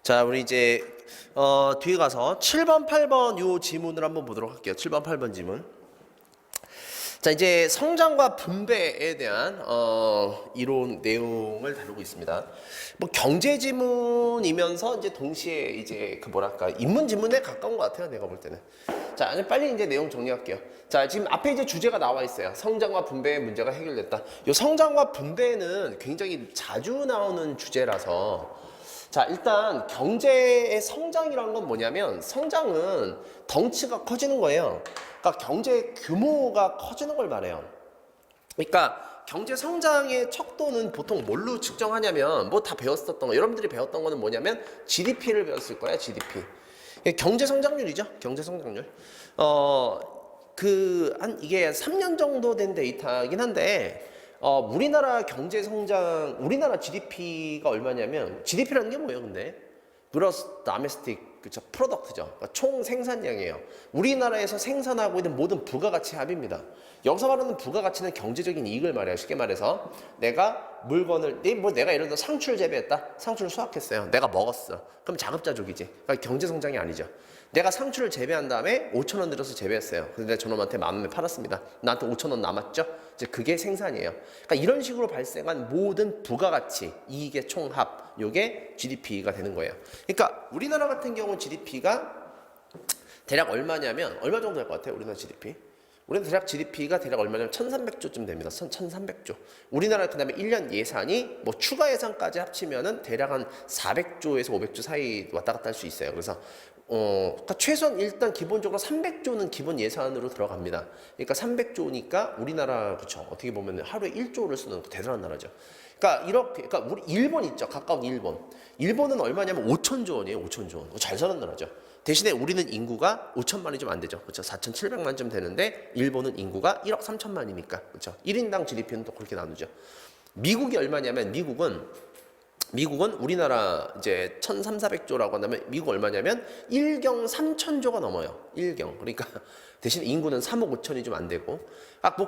자, 우리 이제 뒤에 가서 7번, 8번 요 지문을 한번 보도록 할게요. 7번, 8번 지문. 자, 이제 성장과 분배에 대한 이론 내용을 다루고 있습니다. 뭐 경제 지문이면서 이제 동시에 이제 그 뭐랄까 인문 지문에 가까운 것 같아요. 내가 볼 때는. 자, 빨리 이제 내용 정리할게요. 자, 지금 앞에 이제 주제가 나와 있어요. 성장과 분배의 문제가 해결됐다. 요 성장과 분배는 굉장히 자주 나오는 주제라서. 자, 일단 경제의 성장이란 건 뭐냐면 성장은 덩치가 커지는 거예요. 그러니까 경제 규모가 커지는 걸 말해요. 그러니까 경제 성장의 척도는 보통 뭘로 측정하냐면 뭐 다 배웠었던 거, 여러분들이 배웠던 거는 뭐냐면 GDP를 배웠을 거야, GDP. 경제 성장률이죠, 경제 성장률. 이게 3년 정도 된 데이터이긴 한데 우리나라 경제 성장, 우리나라 GDP가 얼마냐면, GDP라는 게 뭐예요, 근데? 그로스 도메스틱, 그쵸, 프로덕트죠. 그러니까 총 생산량이에요. 우리나라에서 생산하고 있는 모든 부가가치 합입니다. 여기서 말하는 부가가치는 경제적인 이익을 말해요. 쉽게 말해서 내가 물건을, 내가 예를 들어 상추를 재배했다. 상추를 수확했어요. 내가 먹었어. 그럼 자급자족이지. 그러니까 경제 성장이 아니죠. 내가 상추를 재배한 다음에 5,000원 들여서 재배했어요. 근데 저놈한테 10,000원에 팔았습니다. 나한테 5,000원 남았죠? 이제 그게 생산이에요. 그러니까 이런 식으로 발생한 모든 부가가치, 이익의 총합, 요게 GDP가 되는 거예요. 그러니까 우리나라 같은 경우 GDP가 대략 얼마냐면, 얼마 정도 될 것 같아요? 우리나라 GDP? 우리나라 대략 GDP가 대략 얼마냐면 1,300조쯤 됩니다. 1,300조. 우리나라 그다음에 1년 예산이 뭐 추가 예산까지 합치면은 대략 한 400조에서 500조 사이 왔다 갔다 할 수 있어요. 그래서 그러니까 최소한 일단 기본적으로 300조는 기본 예산으로 들어갑니다. 그러니까 300조니까 우리나라, 그쵸, 어떻게 보면 하루에 1조를 쓰는 대단한 나라죠. 그러니까 이렇게, 그러니까 우리 일본 있죠, 가까운 일본. 일본은 얼마냐면 5천조 원이에요, 5천조 원. 잘 사는 나라죠. 대신에 우리는 인구가 5천만이 좀 안 되죠. 그렇죠? 4,700만쯤 되는데 일본은 인구가 1억 3천만이니까. 그렇죠? 1인당 GDP는 또 그렇게 나누죠. 미국이 얼마냐면 미국은 우리나라 이제 1,300~400조라고 한다면 미국 얼마냐면 1경 3천조가 넘어요. 1경. 그러니까 대신 인구는 3억 5천이 좀 안 되고.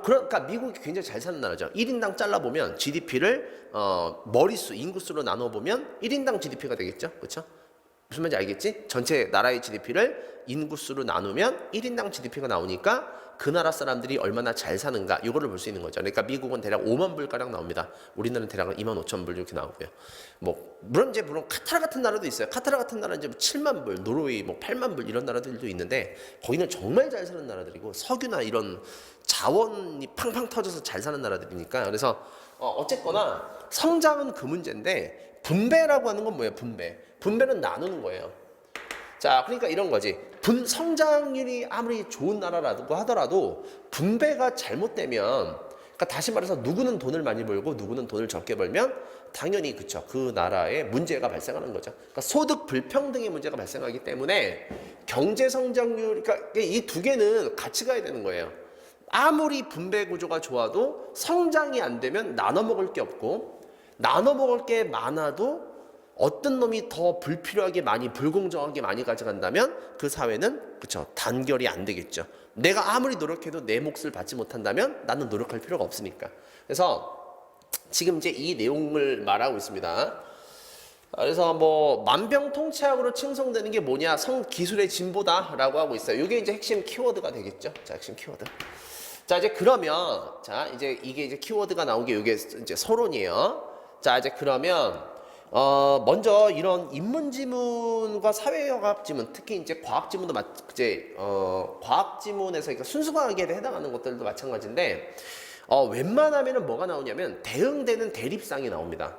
그러니까 미국이 굉장히 잘 사는 나라죠. 1인당 잘라보면 GDP를 인구수로 나눠보면 1인당 GDP가 되겠죠. 그렇죠? 무슨 말인지 알겠지? 전체 나라의 GDP를 인구수로 나누면 1인당 GDP가 나오니까 그 나라 사람들이 얼마나 잘 사는가, 이거를 볼 수 있는 거죠. 그러니까 미국은 대략 5만 불가량 나옵니다. 우리나라는 대략 2만 5천 불 이렇게 나오고요. 물론 카타르 같은 나라도 있어요. 카타르 같은 나라는 이제 7만 불, 노르웨이 8만 불 이런 나라들도 있는데 거기는 정말 잘 사는 나라들이고 석유나 이런 자원이 팡팡 터져서 잘 사는 나라들이니까. 그래서 어쨌거나 성장은 그 문제인데 분배라고 하는 건 뭐예요? 분배는 나누는 거예요. 자, 그러니까 이런 거지. 성장률이 아무리 좋은 나라라고 하더라도 분배가 잘못되면, 그러니까 다시 말해서 누구는 돈을 많이 벌고 누구는 돈을 적게 벌면 당연히, 그쵸, 그 나라에 문제가 발생하는 거죠. 그러니까 소득 불평등의 문제가 발생하기 때문에 경제 성장률, 그러니까 이 두 개는 같이 가야 되는 거예요. 아무리 분배 구조가 좋아도 성장이 안 되면 나눠 먹을 게 없고, 나눠 먹을 게 많아도 어떤 놈이 더 불필요하게 많이, 불공정하게 많이 가져간다면 그 사회는, 그쵸, 단결이 안 되겠죠. 내가 아무리 노력해도 내 몫을 받지 못한다면 나는 노력할 필요가 없으니까. 그래서 지금 이제 이 내용을 말하고 있습니다. 그래서 만병통치약으로 칭송되는 게 뭐냐? 기술의 진보다라고 하고 있어요. 이게 이제 핵심 키워드가 되겠죠. 자, 핵심 키워드. 자, 이제 그러면, 자, 이제 이게 이제 키워드가 나온 게 이게 이제 서론이에요. 자, 이제 그러면 먼저 이런 인문지문과 사회과학 지문, 특히 이제 과학 지문도 과학 지문에서, 그러니까 순수과학에 해당하는 것들도 마찬가지인데, 웬만하면은 뭐가 나오냐면 대응되는 대립상이 나옵니다.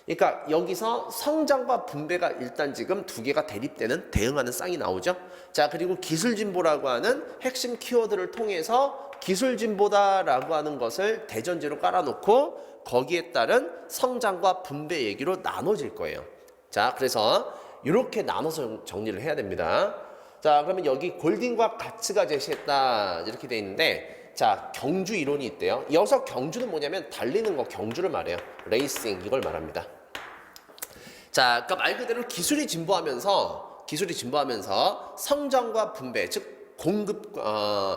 그러니까 여기서 성장과 분배가 일단 지금 두 개가 대립되는, 대응하는 쌍이 나오죠. 자, 그리고 기술진보라고 하는 핵심 키워드를 통해서 기술진보다라고 하는 것을 대전제로 깔아놓고 거기에 따른 성장과 분배 얘기로 나눠질 거예요. 자, 그래서 이렇게 나눠서 정리를 해야 됩니다. 자, 그러면 여기 골딩과 가츠가 제시했다 이렇게 돼 있는데, 자, 경주 이론이 있대요. 여기서 경주는 뭐냐면 달리는 거, 경주를 말해요. 레이싱, 이걸 말합니다. 자, 그러니까 말 그대로 기술이 진보하면서 성장과 분배, 즉 공급,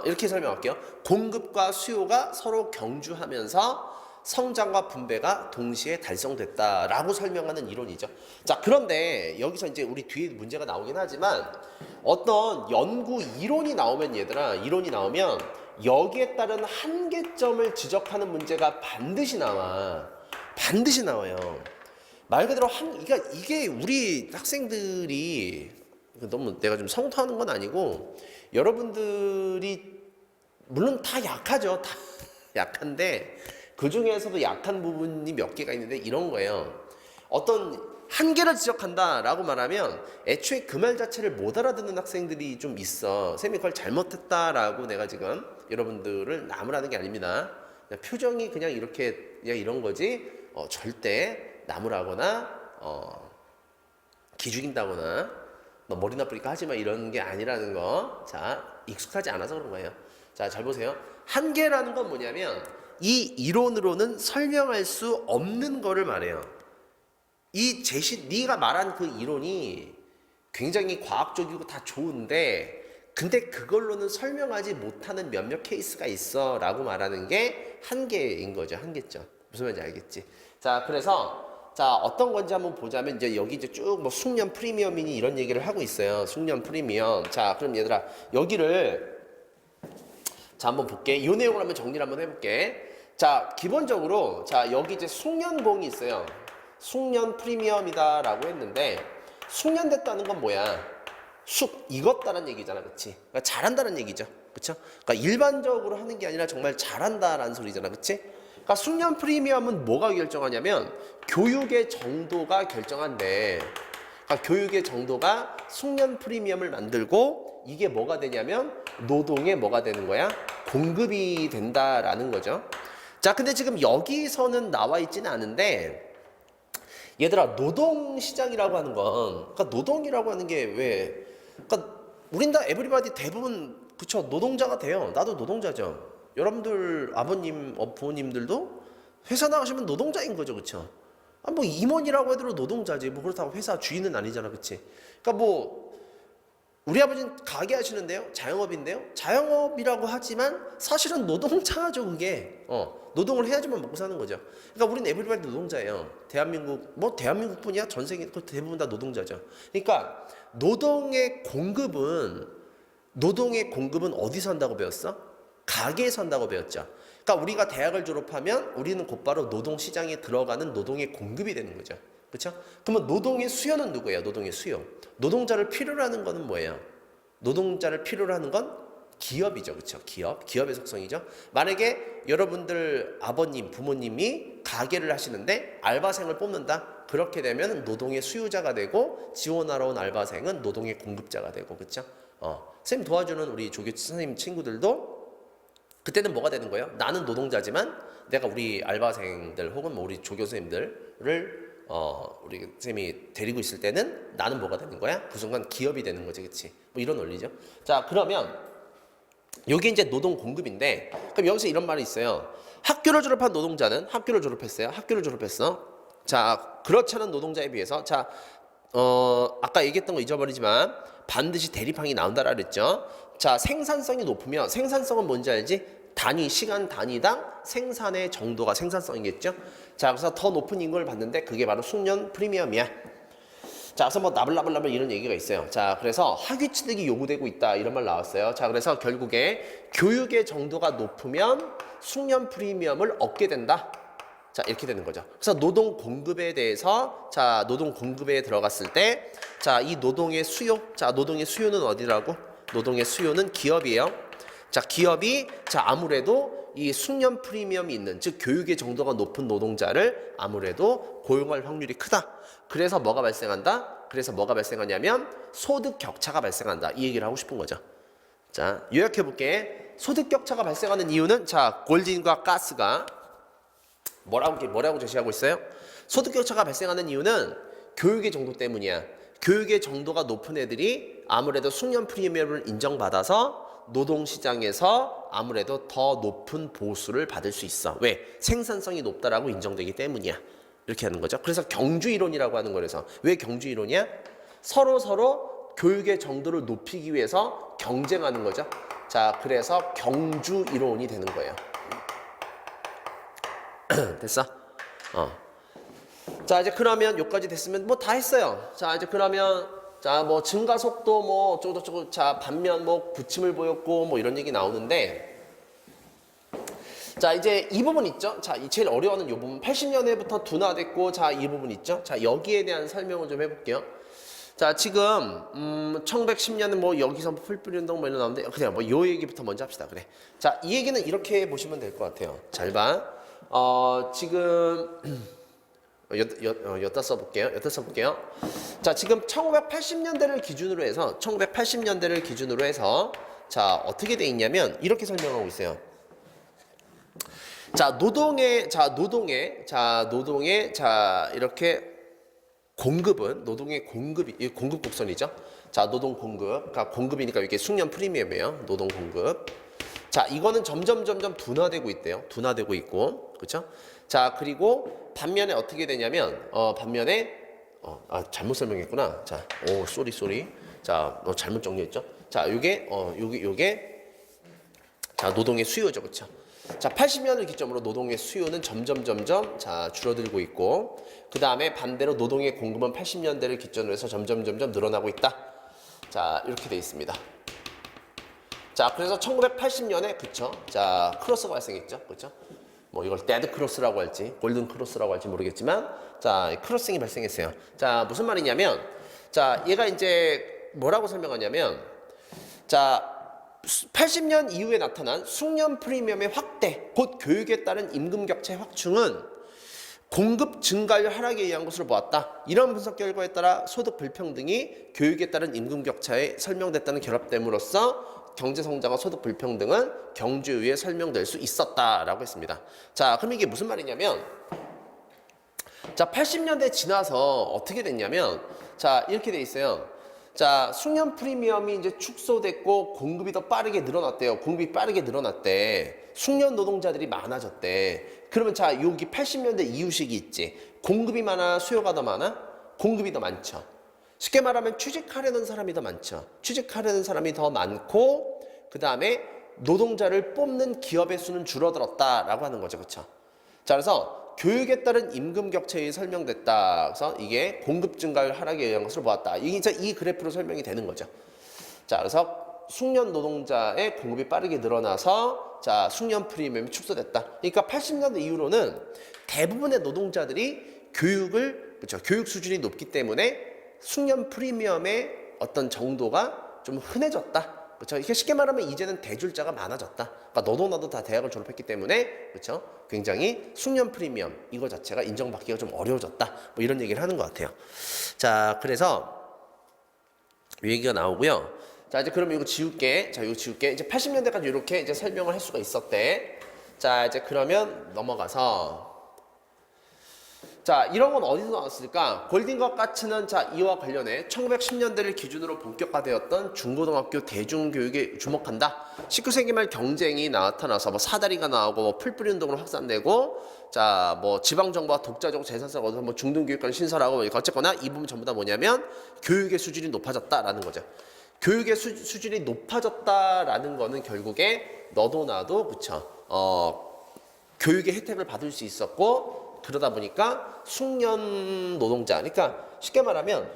이렇게 설명할게요. 공급과 수요가 서로 경주하면서 성장과 분배가 동시에 달성됐다라고 설명하는 이론이죠. 자, 그런데 여기서 이제 우리 뒤에 문제가 나오긴 하지만 어떤 연구 이론이 나오면 얘들아, 이론이 나오면 여기에 따른 한계점을 지적하는 문제가 반드시 나와. 반드시 나와요. 말 그대로 그러니까 이게 우리 학생들이 너무 내가 좀 성토하는 건 아니고 여러분들이 물론 다 약하죠. 다 약한데 그 중에서도 약한 부분이 몇 개가 있는데 이런 거예요. 어떤 한계를 지적한다라고 말하면 애초에 그 말 자체를 못 알아듣는 학생들이 좀 있어. 쌤이 그걸 잘못했다라고 내가 지금 여러분들을 나무라는 게 아닙니다. 그냥 표정이 그냥 이렇게 그냥 이런 거지 절대 나무라거나 기죽인다거나 너 머리 나쁘니까 하지마 이런 게 아니라는 거. 자, 익숙하지 않아서 그런 거예요. 자, 잘 보세요. 한계라는 건 뭐냐면 이 이론으로는 설명할 수 없는 거를 말해요. 네가 말한 그 이론이 굉장히 과학적이고 다 좋은데 근데 그걸로는 설명하지 못하는 몇몇 케이스가 있어 라고 말하는 게 한계인 거죠. 한계점. 무슨 말인지 알겠지? 자, 그래서 자, 어떤 건지 한번 보자면 이제 여기 이제 쭉 뭐 숙련 프리미엄이니 이런 얘기를 하고 있어요. 숙련 프리미엄. 자, 그럼 얘들아 여기를 자, 한번 볼게. 이 내용을 한번 정리를 한번 해볼게. 자, 기본적으로 자, 여기 이제 숙련공이 있어요. 숙련 프리미엄이다라고 했는데 숙련됐다는 건 뭐야? 익었다는 얘기잖아, 그렇지? 그러니까 잘한다는 얘기죠, 그렇죠? 그러니까 일반적으로 하는 게 아니라 정말 잘한다라는 소리잖아, 그렇지? 그러니까 숙련 프리미엄은 뭐가 결정하냐면 교육의 정도가 결정한대. 그러니까 교육의 정도가 숙련 프리미엄을 만들고 이게 뭐가 되냐면 노동에 뭐가 되는 거야? 공급이 된다라는 거죠. 자, 근데 지금 여기서는 나와 있지는 않은데 얘들아 노동시장이라고 하는 건 그러니까 노동이라고 하는 게 왜 그러니까 우린 다 에브리바디 대부분 그쵸 노동자가 돼요. 나도 노동자죠. 여러분들 아버님 부모님들도 회사 나가시면 노동자인 거죠, 그쵸? 아, 뭐 임원이라고 해도 노동자지 뭐 그렇다고 회사 주인은 아니잖아, 그치? 그러니까 뭐 우리 아버지는 가게 하시는데요, 자영업인데요. 자영업이라고 하지만 사실은 노동자죠, 그게. 노동을 해야지만 먹고 사는 거죠. 그러니까 우리는 에브리바디 노동자예요. 대한민국뿐이야, 전 세계 대부분 다 노동자죠. 그러니까 노동의 공급은 어디서 한다고 배웠어? 가게에서 한다고 배웠죠. 그러니까 우리가 대학을 졸업하면 우리는 곧바로 노동 시장에 들어가는 노동의 공급이 되는 거죠. 그렇죠? 그러면 노동의 수요는 누구예요? 노동의 수요. 노동자를 필요로 하는 거는 뭐예요? 노동자를 필요로 하는 건 기업이죠. 그렇죠? 기업의 속성이죠. 만약에 여러분들 아버님, 부모님이 가게를 하시는데 알바생을 뽑는다. 그렇게 되면 노동의 수요자가 되고 지원하러 온 알바생은 노동의 공급자가 되고, 그렇죠? 선생님 도와주는 우리 조교 선생님 친구들도 그때는 뭐가 되는 거예요? 나는 노동자지만 내가 우리 알바생들 혹은 뭐 우리 조교 선생님들을 우리 선생님이 데리고 있을 때는 나는 뭐가 되는 거야? 그 순간 기업이 되는 거지, 그치? 뭐 이런 원리죠. 자, 그러면 여기 이제 노동 공급인데, 그럼 여기서 이런 말이 있어요. 학교를 졸업한 노동자는 학교를 졸업했어. 자, 그렇지 않은 노동자에 비해서 자, 아까 얘기했던 거 잊어버리지만 반드시 대립항이 나온다라 그랬죠. 자, 생산성이 높으면 생산성은 뭔지 알지? 시간 단위당 생산의 정도가 생산성이겠죠. 자, 그래서 더 높은 임금을 받는데 그게 바로 숙련 프리미엄이야. 자, 그래서 뭐 나블나블나블 이런 얘기가 있어요. 자, 그래서 학위 취득이 요구되고 있다 이런 말 나왔어요. 자, 그래서 결국에 교육의 정도가 높으면 숙련 프리미엄을 얻게 된다. 자, 이렇게 되는 거죠. 그래서 노동 공급에 대해서 자, 노동 공급에 들어갔을 때 자, 이 노동의 수요. 자, 노동의 수요는 어디라고? 노동의 수요는 기업이에요. 자, 기업이 자, 아무래도 이 숙련 프리미엄이 있는 즉 교육의 정도가 높은 노동자를 아무래도 고용할 확률이 크다. 그래서 뭐가 발생한다? 그래서 뭐가 발생하냐면 소득 격차가 발생한다. 이 얘기를 하고 싶은 거죠. 자, 요약해 볼게. 소득 격차가 발생하는 이유는 자, 골든과 가스가 뭐라고 제시하고 있어요? 소득 격차가 발생하는 이유는 교육의 정도 때문이야. 교육의 정도가 높은 애들이 아무래도 숙련 프리미엄을 인정받아서 노동시장에서 아무래도 더 높은 보수를 받을 수 있어. 왜? 생산성이 높다라고 인정되기 때문이야. 이렇게 하는 거죠. 그래서 경주이론이라고 하는 거라서. 왜 경주이론이야? 서로 교육의 정도를 높이기 위해서 경쟁하는 거죠. 자, 그래서 경주이론이 되는 거예요. 됐어? 자, 이제 그러면 여기까지 됐으면 뭐 다 했어요. 자, 이제 그러면 자, 뭐 증가 속도 뭐 어쩌고저쩌고 자, 반면 뭐 부침을 보였고 뭐 이런 얘기 나오는데 자, 이제 이 부분 있죠? 자, 이 제일 어려워하는 이 부분 80년대부터 둔화됐고 자, 이 부분 있죠? 자, 여기에 대한 설명을 좀 해볼게요. 자, 지금 1910년은 뭐 여기서 풀뿌리 운동 뭐 이런 나오는데 그냥 뭐 요 얘기부터 먼저 합시다. 그래. 자, 이 얘기는 이렇게 보시면 될 것 같아요. 잘 봐. 지금 여기다 써볼게요. 여기다 써볼게요. 자, 지금 1980년대를 기준으로 해서 자, 어떻게 돼 있냐면 이렇게 설명하고 있어요. 자, 노동의 이렇게 공급은 노동의 공급이 이 공급 곡선이죠. 자, 노동 공급. 그러니까 공급이니까 이게 숙련 프리미엄이에요. 노동 공급. 자, 이거는 점점 둔화되고 있대요. 둔화되고 있고. 그렇죠? 자, 그리고 반면에 어떻게 되냐면 반면에 잘못 설명했구나. 자, 쏘리. 자, 잘못 정리했죠? 자, 요게 자, 노동의 수요죠. 그렇죠? 자, 80년을 기점으로 노동의 수요는 점점 자, 줄어들고 있고 그다음에 반대로 노동의 공급은 80년대를 기점으로 해서 점점 늘어나고 있다. 자, 이렇게 돼 있습니다. 자, 그래서 1980년에 그쵸? 자, 크로스가 발생했죠. 그쵸? 뭐 이걸 데드 크로스라고 할지 골든 크로스라고 할지 모르겠지만 자, 크로싱이 발생했어요. 자, 무슨 말이냐면 자, 얘가 이제 뭐라고 설명하냐면 자, 80년 이후에 나타난 숙련 프리미엄의 확대, 곧 교육에 따른 임금 격차의 확충은 공급 증가율 하락에 의한 것으로 보았다. 이런 분석 결과에 따라 소득 불평등이 교육에 따른 임금 격차에 설명됐다는 결합됨으로써 경제 성장과 소득 불평등은 경주에 설명될 수 있었다라고 했습니다. 자, 그럼 이게 무슨 말이냐면 자, 80년대 지나서 어떻게 됐냐면 자, 이렇게 돼 있어요. 자, 숙련 프리미엄이 이제 축소됐고 공급이 더 빠르게 늘어났대요. 공급이 빠르게 늘어났대. 숙련 노동자들이 많아졌대. 그러면 자, 여기 80년대 이유식이 있지. 공급이 많아, 수요가 더 많아? 공급이 더 많죠. 쉽게 말하면 취직하려는 사람이 더 많죠. 취직하려는 사람이 더 많고 그 다음에 노동자를 뽑는 기업의 수는 줄어들었다라고 하는 거죠. 그렇죠? 자, 그래서 교육에 따른 임금 격차에 설명됐다. 그래서 이게 공급 증가율 하락에 의한 것으로 보았다. 이게 이제 이 그래프로 설명이 되는 거죠. 자, 그래서 숙련 노동자의 공급이 빠르게 늘어나서 자, 숙련 프리미엄이 축소됐다. 그러니까 80년대 이후로는 대부분의 노동자들이 그렇죠. 교육 수준이 높기 때문에 숙련 프리미엄의 어떤 정도가 좀 흔해졌다. 그렇죠. 이게 쉽게 말하면 이제는 대줄자가 많아졌다. 그러니까 너도 나도 다 대학을 졸업했기 때문에 그렇죠. 굉장히 숙련 프리미엄 이거 자체가 인정받기가 좀 어려워졌다. 뭐 이런 얘기를 하는 것 같아요. 자, 그래서 이 얘기가 나오고요. 자, 이제 그럼 이거 지울게. 자, 이거 지울게. 이제 80년대까지 이렇게 이제 설명을 할 수가 있었대. 자, 이제 그러면 넘어가서 자, 이런 건 어디서 나왔을까? 골든과 까츠는 자, 이와 관련해 1910년대를 기준으로 본격화되었던 중고등학교 대중교육에 주목한다. 19세기 말 경쟁이 나타나서 뭐 사다리가 나오고 뭐 풀뿌리 운동으로 확산되고 자, 뭐 지방정부와 독자적 재산세를 얻어서 뭐 중등교육관을 신설하고 뭐 어쨌거나 이 부분 전부 다 뭐냐면 교육의 수준이 높아졌다라는 거죠. 교육의 수준이 높아졌다라는 거는 결국에 너도 나도 그쵸? 교육의 혜택을 받을 수 있었고 그러다 보니까 숙련 노동자, 그러니까 쉽게 말하면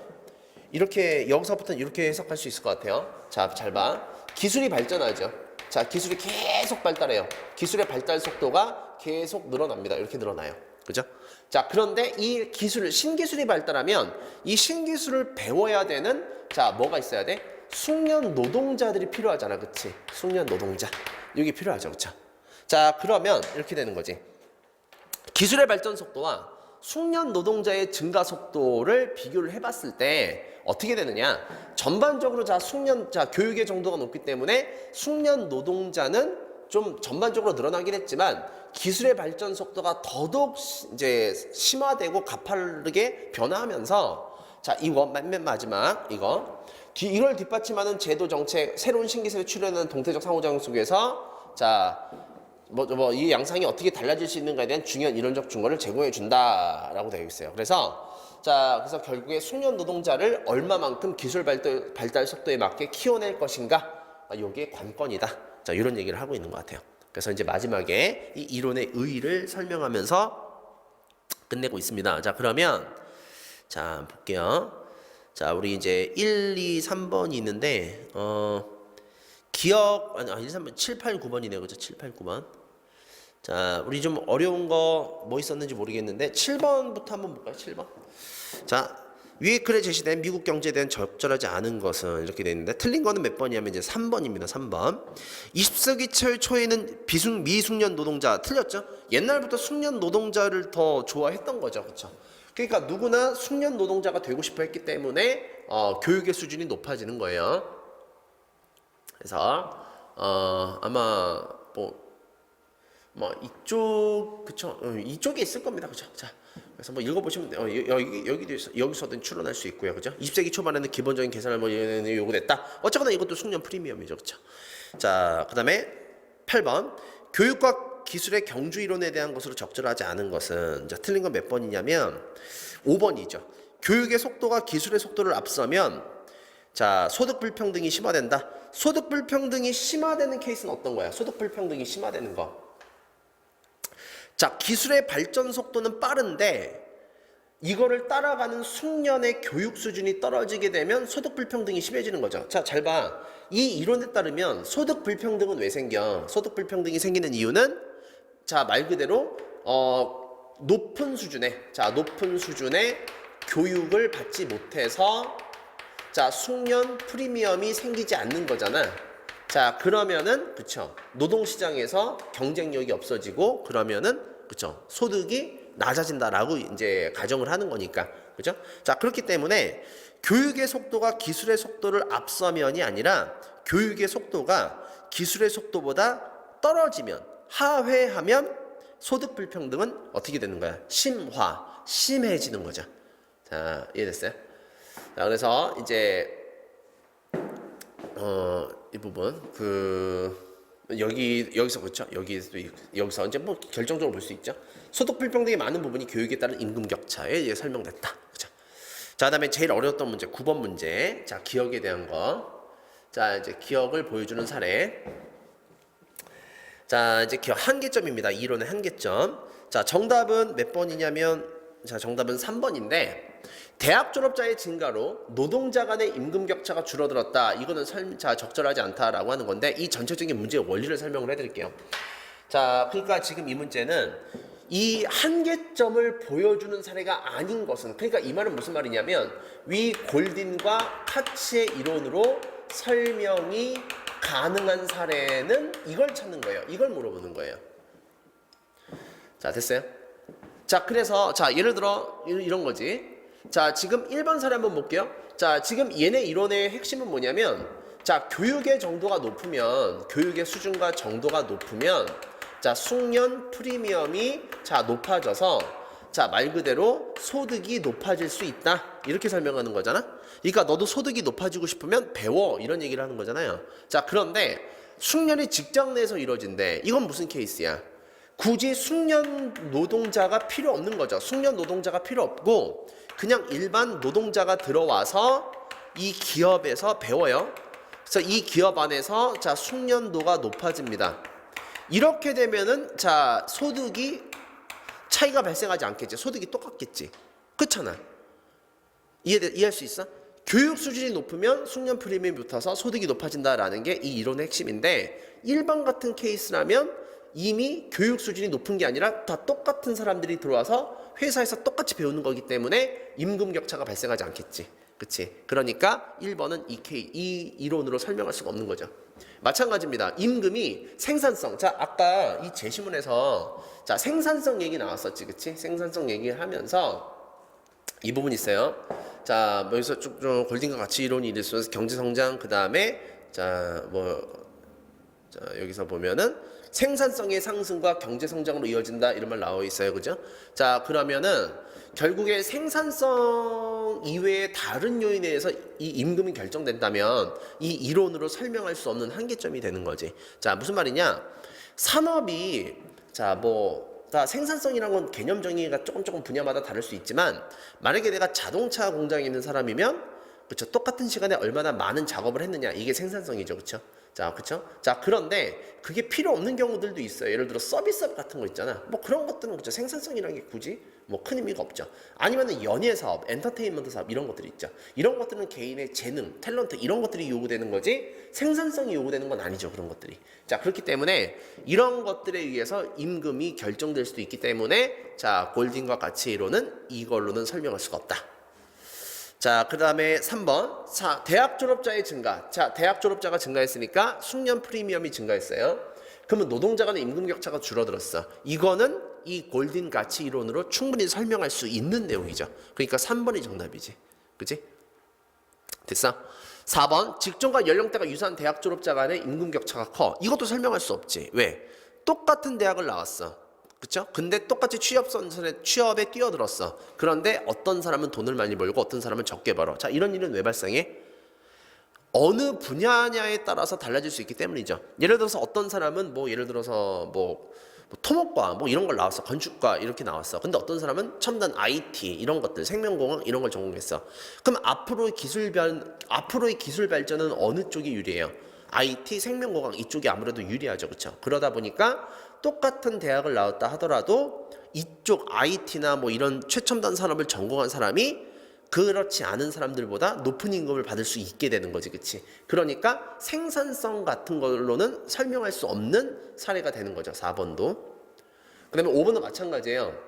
이렇게 여기서부터는 이렇게 해석할 수 있을 것 같아요. 자, 잘 봐. 기술이 발전하죠. 자, 기술이 계속 발달해요. 기술의 발달 속도가 계속 늘어납니다. 이렇게 늘어나요. 그죠? 자, 그런데 이 신기술이 발달하면 이 신기술을 배워야 되는 자, 뭐가 있어야 돼? 숙련 노동자들이 필요하잖아. 그치? 숙련 노동자. 여기 필요하죠. 그쵸? 자, 그러면 이렇게 되는 거지. 기술의 발전 속도와 숙련 노동자의 증가 속도를 비교를 해봤을 때 어떻게 되느냐? 전반적으로 교육의 정도가 높기 때문에 숙련 노동자는 좀 전반적으로 늘어나긴 했지만 기술의 발전 속도가 더더욱 이제 심화되고 가파르게 변화하면서 자, 이거 맨 마지막 이걸 뒷받침하는 제도 정책, 새로운 신기술에 출현하는 동태적 상호작용 속에서 자. 이 양상이 어떻게 달라질 수 있는가에 대한 중요한 이론적 증거를 제공해 준다라고 되어 있어요. 그래서 결국에 숙련 노동자를 얼마만큼 기술 발달 속도에 맞게 키워낼 것인가, 이게 관건이다. 자, 이런 얘기를 하고 있는 것 같아요. 그래서 이제 마지막에 이 이론의 의의를 설명하면서 끝내고 있습니다. 자, 그러면 자, 볼게요. 자, 우리 이제 1, 2, 3번이 있는데 기억 1, 3번 7, 8, 9번이네요. 그죠? 7, 8, 9번. 자, 우리 좀 어려운 거 뭐 있었는지 모르겠는데 7번부터 한번 볼까요? 7번. 자, 위에 글에 제시된 미국 경제에 대한 적절하지 않은 것은 이렇게 되어 있는데 틀린 거는 몇 번이냐면 이제 3번입니다. 3번. 20세기 초에는 미숙련 노동자 틀렸죠? 옛날부터 숙련 노동자를 더 좋아했던 거죠. 그렇죠? 그러니까 누구나 숙련 노동자가 되고 싶어 했기 때문에 교육의 수준이 높아지는 거예요. 그래서 아마 뭐 이쪽 그쵸? 이쪽에 있을 겁니다. 그죠? 자, 그래서 뭐 읽어보시면 여기도 여기서든 추론할 수 있고요. 그죠? 20세기 초반에는 기본적인 계산을 뭐 요구됐다. 어쨌거나 이것도 숙련 프리미엄이죠. 그죠? 자, 그다음에 8번 교육과 기술의 경주 이론에 대한 것으로 적절하지 않은 것은 자, 틀린 건 몇 번이냐면 5번이죠. 교육의 속도가 기술의 속도를 앞서면 자, 소득 불평등이 심화된다. 소득 불평등이 심화되는 케이스는 어떤 거야? 소득 불평등이 심화되는 거. 자, 기술의 발전 속도는 빠른데 이거를 따라가는 숙련의 교육 수준이 떨어지게 되면 소득 불평등이 심해지는 거죠. 자, 잘 봐. 이 이론에 따르면 소득 불평등은 왜 생겨? 소득 불평등이 생기는 이유는 자, 말 그대로 높은 수준의 교육을 받지 못해서 자, 숙련 프리미엄이 생기지 않는 거잖아. 자, 그러면은 그쵸, 노동시장에서 경쟁력이 없어지고 그러면은 그쵸, 소득이 낮아진다라고 이제 가정을 하는 거니까. 그죠? 자, 그렇기 때문에 교육의 속도가 기술의 속도를 앞서면이 아니라 교육의 속도가 기술의 속도보다 떨어지면, 하회하면 소득 불평등은 어떻게 되는 거야? 심해지는 거죠. 자, 이해됐어요? 자, 그래서 이제 이 부분 여기서 그렇죠? 여기서 이제 뭐 결정적으로 볼 수 있죠. 소득 불평등이 많은 부분이 교육에 따른 임금 격차에 설명됐다. 그렇죠? 자, 그다음에 제일 어려웠던 문제 9번 문제. 자, 기억에 대한 거. 자, 이제 기억을 보여주는 사례. 자, 이제 기억 한계점입니다. 이론의 한계점. 자, 정답은 몇 번이냐면 자, 정답은 3번인데 대학 졸업자의 증가로 노동자 간의 임금 격차가 줄어들었다. 이거는 적절하지 않다라고 하는 건데 이 전체적인 문제의 원리를 설명을 해드릴게요. 자, 그러니까 지금 이 문제는 이 한계점을 보여주는 사례가 아닌 것은, 그러니까 이 말은 무슨 말이냐면 위 골딘과 카치의 이론으로 설명이 가능한 사례는 이걸 찾는 거예요. 이걸 물어보는 거예요. 자, 됐어요? 자, 그래서 자, 예를 들어 이런 거지. 자, 지금 1번 사례 한번 볼게요. 자, 지금 얘네 이론의 핵심은 뭐냐면 자, 교육의 정도가 높으면, 교육의 수준과 정도가 높으면 자, 숙련 프리미엄이 자, 높아져서 자, 말 그대로 소득이 높아질 수 있다. 이렇게 설명하는 거잖아. 그러니까 너도 소득이 높아지고 싶으면 배워. 이런 얘기를 하는 거잖아요. 자, 그런데 숙련이 직장 내에서 이루어진대. 이건 무슨 케이스야? 굳이 숙련 노동자가 필요 없는 거죠. 숙련 노동자가 필요 없고 그냥 일반 노동자가 들어와서 이 기업에서 배워요. 그래서 이 기업 안에서 자, 숙련도가 높아집니다. 이렇게 되면은 자, 소득이 차이가 발생하지 않겠지. 소득이 똑같겠지. 그렇잖아. 이해할 수 있어? 교육 수준이 높으면 숙련 프리미엄이 붙어서 소득이 높아진다라는 게 이 이론의 핵심인데 일반 같은 케이스라면 이미 교육 수준이 높은 게 아니라 다 똑같은 사람들이 들어와서 회사에서 똑같이 배우는 거기 때문에 임금 격차가 발생하지 않겠지. 그치? 그러니까 1번은 이 이론으로 설명할 수가 없는 거죠. 마찬가지입니다. 임금이 생산성. 자, 아까 이 제시문에서 자, 생산성 얘기 나왔었지. 그치? 생산성 얘기를 하면서 이 부분 있어요. 자, 여기서 쭉 골딩과 가치 이론이 있으면서 경제성장, 그 다음에 자, 여기서 보면은 생산성의 상승과 경제성장으로 이어진다 이런 말 나와 있어요. 그죠? 자, 그러면은 결국에 생산성 이외의 다른 요인에 의해서 이 임금이 결정된다면 이 이론으로 설명할 수 없는 한계점이 되는 거지. 자, 무슨 말이냐? 산업이 자, 다 생산성이란 건 개념 정의가 조금 분야마다 다를 수 있지만 만약에 내가 자동차 공장에 있는 사람이면 그렇죠? 똑같은 시간에 얼마나 많은 작업을 했느냐 이게 생산성이죠. 그렇죠? 자, 그쵸? 자, 그런데 그게 필요 없는 경우들도 있어요. 예를 들어 서비스업 같은 거 있잖아. 뭐 그런 것들은 그쵸? 생산성이라는 게 굳이 뭐 큰 의미가 없죠. 아니면은 연예 사업, 엔터테인먼트 사업 이런 것들이 있죠. 이런 것들은 개인의 재능, 탤런트 이런 것들이 요구되는 거지 생산성이 요구되는 건 아니죠. 그런 것들이. 자, 그렇기 때문에 이런 것들에 의해서 임금이 결정될 수도 있기 때문에 자, 골딩과 가치 이론은 이걸로는 설명할 수가 없다. 자, 그 다음에 3번. 자, 대학 졸업자의 증가. 자, 대학 졸업자가 증가했으니까 숙련 프리미엄이 증가했어요. 그러면 노동자 간의 임금 격차가 줄어들었어. 이거는 이 골든 가치 이론으로 충분히 설명할 수 있는 내용이죠. 그러니까 3번이 정답이지. 그치? 됐어? 4번. 직종과 연령대가 유사한 대학 졸업자 간의 임금 격차가 커. 이것도 설명할 수 없지. 왜? 똑같은 대학을 나왔어. 그쵸? 근데 똑같이 취업에 뛰어들었어. 그런데 어떤 사람은 돈을 많이 벌고 어떤 사람은 적게 벌어. 자, 이런 일은 왜 발생해? 어느 분야냐에 따라서 달라질 수 있기 때문이죠. 예를 들어서 어떤 사람은 예를 들어서 토목과 이런 걸 나왔어. 건축과 이렇게 나왔어. 근데 어떤 사람은 첨단 IT 이런 것들, 생명공학 이런 걸 전공했어. 그럼 앞으로의 기술 발전은 어느 쪽이 유리해요? IT, 생명공학 이쪽이 아무래도 유리하죠. 그렇죠? 그러다 보니까 똑같은 대학을 나왔다 하더라도 이쪽 IT나 이런 최첨단 산업을 전공한 사람이 그렇지 않은 사람들보다 높은 임금을 받을 수 있게 되는 거지. 그치? 그러니까 생산성 같은 걸로는 설명할 수 없는 사례가 되는 거죠. 4번도. 그 다음에 5번도 마찬가지예요.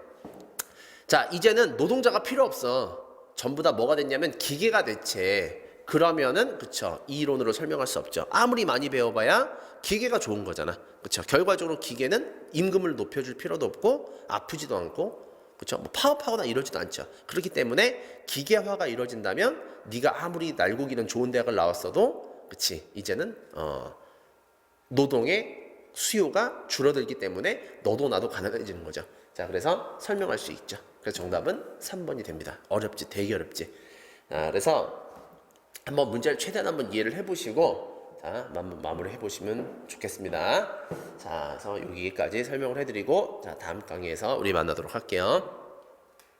자, 이제는 노동자가 필요 없어. 전부 다 뭐가 됐냐면 기계가 대체. 그러면은 그쵸, 이 이론으로 설명할 수 없죠. 아무리 많이 배워봐야 기계가 좋은 거잖아. 그쵸? 결과적으로 기계는 임금을 높여줄 필요도 없고 아프지도 않고 그렇죠? 파업하거나 이러지도 않죠. 그렇기 때문에 기계화가 이루어진다면 네가 아무리 날고기는 좋은 대학을 나왔어도 그치 이제는 노동의 수요가 줄어들기 때문에 너도 나도 가난해지는 거죠. 자, 그래서 설명할 수 있죠. 그래서 정답은 3번이 됩니다. 어렵지, 되게 어렵지. 그래서 한번 문제를 최대한 한번 이해를 해보시고 자, 마무리 해보시면 좋겠습니다. 자, 그래서 여기까지 설명을 해드리고 자, 다음 강의에서 우리 만나도록 할게요.